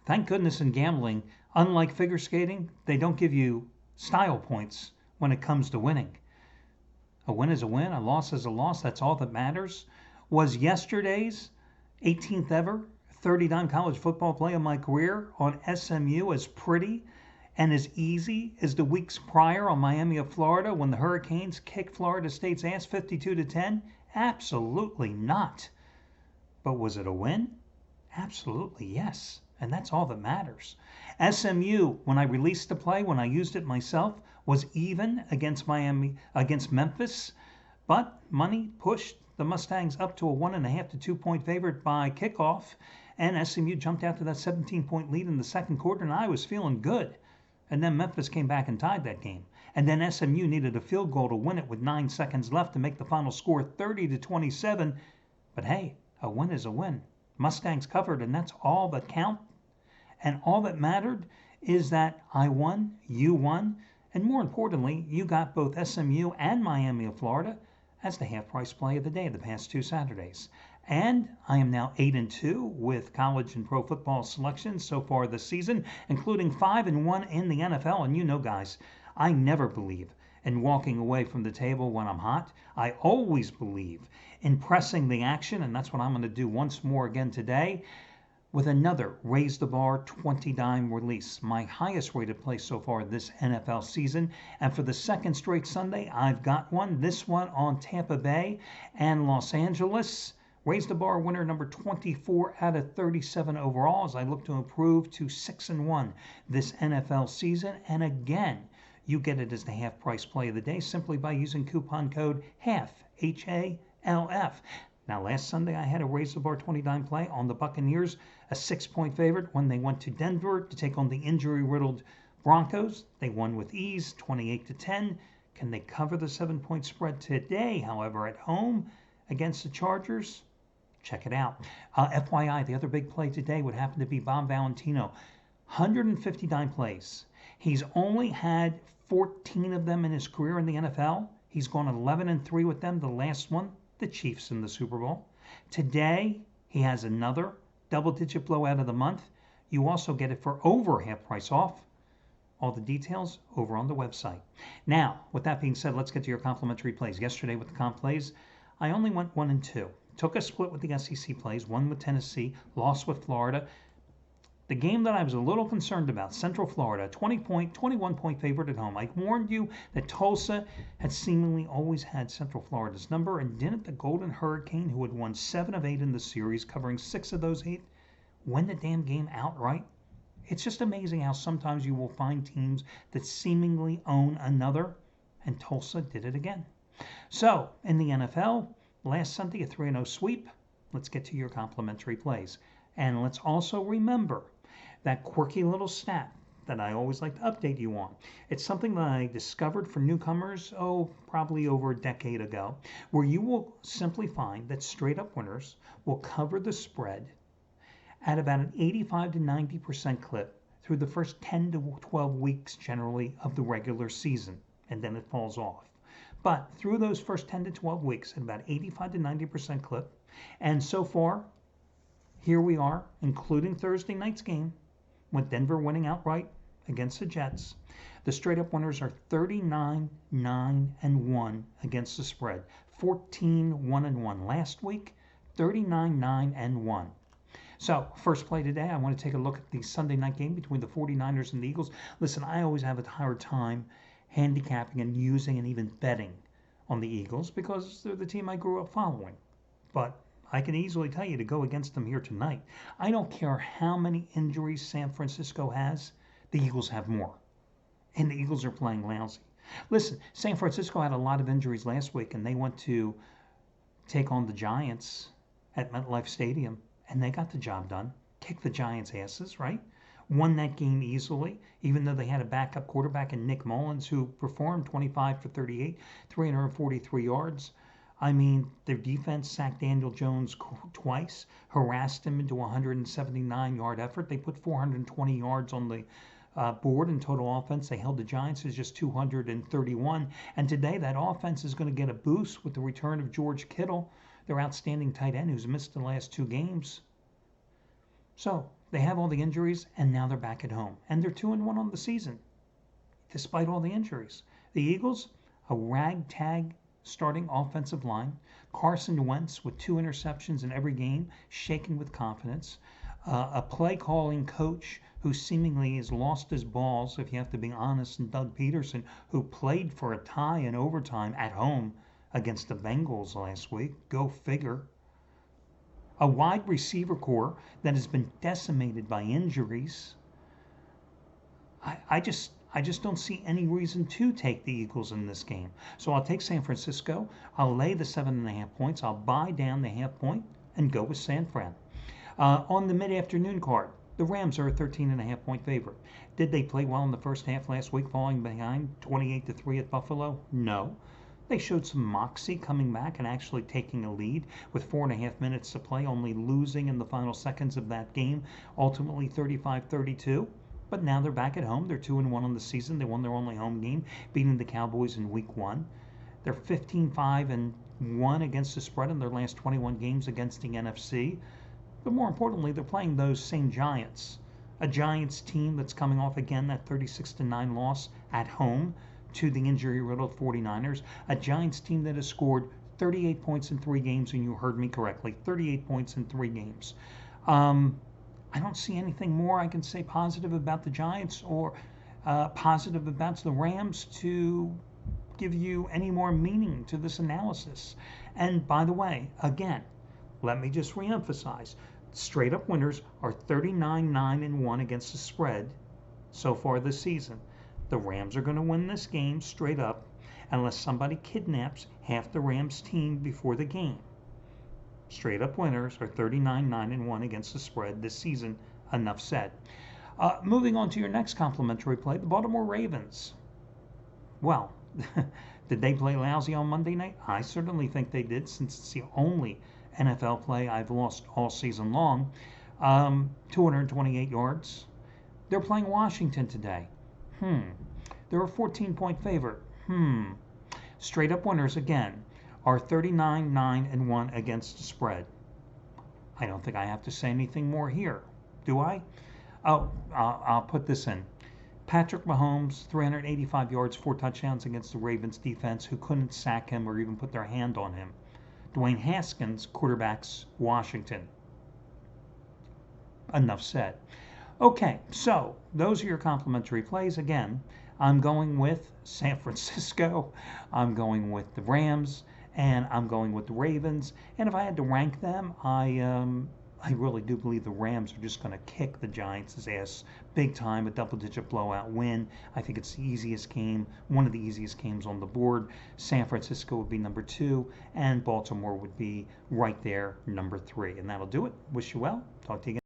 Thank goodness in gambling, unlike figure skating, they don't give you style points when it comes to winning. A win is a win, a loss is a loss. That's all that matters. Was yesterday's 18th ever 30-dime college football play of my career on SMU as pretty and as easy as the weeks prior on Miami of Florida when the Hurricanes kicked Florida State's ass 52-10? Absolutely not. But was it a win? Absolutely yes. And that's all that matters. SMU, when I released the play, when I used it myself, was even against Memphis, but money pushed the Mustangs up to a 1.5 to 2-point favorite by kickoff, and SMU jumped out to that 17-point lead in the second quarter, and I was feeling good. And then Memphis came back and tied that game. And then SMU needed a field goal to win it with 9 seconds left to make the final score 30-27. But hey, a win is a win. Mustangs covered, and that's all that counts. And all that mattered is that I won, you won, and more importantly, you got both SMU and Miami of Florida as the half-price play of the day the past 2 Saturdays. And I am now 8-2 with college and pro football selections so far this season, including 5-1 in the NFL. And you know, guys, I never believe in walking away from the table when I'm hot. I always believe in pressing the action, and that's what I'm going to do once more again today with another Raise the Bar 20-dime release, my highest rated play so far this NFL season. And for the second straight Sunday, I've got one, this one on Tampa Bay and Los Angeles. Raise the Bar winner number 24 out of 37 overall as I look to improve to 6-1 this NFL season. And again, you get it as the half price play of the day simply by using coupon code HALF, H-A-L-F. Now, last Sunday, I had a Raise the Bar 20-dime play on the Buccaneers, a 6-point favorite when they went to Denver to take on the injury-riddled Broncos. They won with ease, 28-10. Can they cover the 7-point spread today, however, at home against the Chargers? Check it out. FYI, the other big play today would happen to be Bob Valentino. 150 dime plays. He's only had 14 of them in his career in the NFL. He's gone 11-3 with them. The last one, the Chiefs in the Super Bowl. Today, he has another double-digit blowout of the month. You also get it for over half price off. All the details over on the website. Now, with that being said, let's get to your complimentary plays. Yesterday with the comp plays, I only went 1-2. Took a split with the SEC plays, won with Tennessee, lost with Florida. The game that I was a little concerned about, Central Florida, 21-point favorite at home. I warned you that Tulsa had seemingly always had Central Florida's number, and didn't the Golden Hurricane, who had won 7 of 8 in the series, covering 6 of those 8, win the damn game outright? It's just amazing how sometimes you will find teams that seemingly own another, and Tulsa did it again. So, in the NFL, last Sunday, a 3-0 sweep. Let's get to your complimentary plays. And let's also remember that quirky little stat that I always like to update you on. It's something that I discovered for newcomers, probably over a decade ago, where you will simply find that straight-up winners will cover the spread at about an 85 to 90% clip through the first 10 to 12 weeks, generally, of the regular season, and then it falls off. But through those first 10 to 12 weeks, at about 85 to 90% clip, and so far, here we are, including Thursday night's game, with Denver winning outright against the Jets. The straight-up winners are 39-9-1 against the spread, 14-1-1 last week, 39-9-1. So, first play today, I want to take a look at the Sunday night game between the 49ers and the Eagles. Listen, I always have a hard time handicapping and using and even betting on the Eagles because they're the team I grew up following. But I can easily tell you to go against them here tonight. I don't care how many injuries San Francisco has, the Eagles have more. And the Eagles are playing lousy. Listen, San Francisco had a lot of injuries last week, and they went to take on the Giants at MetLife Stadium, and they got the job done. Kicked the Giants' asses, right? Won that game easily, even though they had a backup quarterback in Nick Mullins who performed 25 for 38, 343 yards. I mean, their defense sacked Daniel Jones twice, harassed him into a 179-yard effort. They put 420 yards on the board in total offense. They held the Giants as just 231. And today, that offense is going to get a boost with the return of George Kittle, their outstanding tight end who's missed the last 2 games. So, They have all the injuries, and now they're back at home. And they're 2-1 on the season, despite all the injuries. The Eagles, a ragtag starting offensive line. Carson Wentz with 2 interceptions in every game, shaking with confidence. A play calling coach who seemingly has lost his balls, if you have to be honest, and Doug Peterson, who played for a tie in overtime at home against the Bengals last week. Go figure. A wide receiver core that has been decimated by injuries. I just don't see any reason to take the Eagles in this game. So I'll take San Francisco. I'll lay the 7.5 points. I'll buy down the half point and go with San Fran. On the mid-afternoon card, the Rams are a 13.5 point favorite. Did they play well in the first half last week, falling behind 28-3 at Buffalo? No. They showed some moxie coming back and actually taking a lead with 4.5 minutes to play, only losing in the final seconds of that game, ultimately 35-32. But now they're back at home. They're 2-1 on the season. They won their only home game, beating the Cowboys in week 1. They're 15-5-1 against the spread in their last 21 games against the NFC. But more importantly, they're playing those same Giants. A Giants team that's coming off again that 36-9 loss at home to the injury-riddled 49ers. A Giants team that has scored 38 points in 3 games, and you heard me correctly, 38 points in 3 games. I don't see anything more I can say positive about the Giants or positive about the Rams to give you any more meaning to this analysis. And by the way, again, let me just reemphasize, straight up winners are 39-9-1 against the spread so far this season. The Rams are going to win this game straight up unless somebody kidnaps half the Rams team before the game. Straight up winners are 39-9-1 against the spread this season. Enough said. Moving on to your next complimentary play, the Baltimore Ravens. Well, did they play lousy on Monday night? I certainly think they did, since it's the only NFL play I've lost all season long. 228 yards. They're playing Washington today. They're a 14-point favorite. Straight up winners again are 39-9-1 against the spread. I don't think I have to say anything more here, do I? Oh, I'll put this in. Patrick Mahomes, 385 yards, 4 touchdowns against the Ravens defense, who couldn't sack him or even put their hand on him. Dwayne Haskins quarterbacks Washington. Enough said. Okay, so those are your complimentary plays. Again, I'm going with San Francisco, I'm going with the Rams, and I'm going with the Ravens. And if I had to rank them, I really do believe the Rams are just going to kick the Giants' ass big time, a double-digit blowout win. I think it's the easiest game, one of the easiest games on the board. San Francisco would be number 2, and Baltimore would be right there, number 3. And that'll do it. Wish you well. Talk to you again.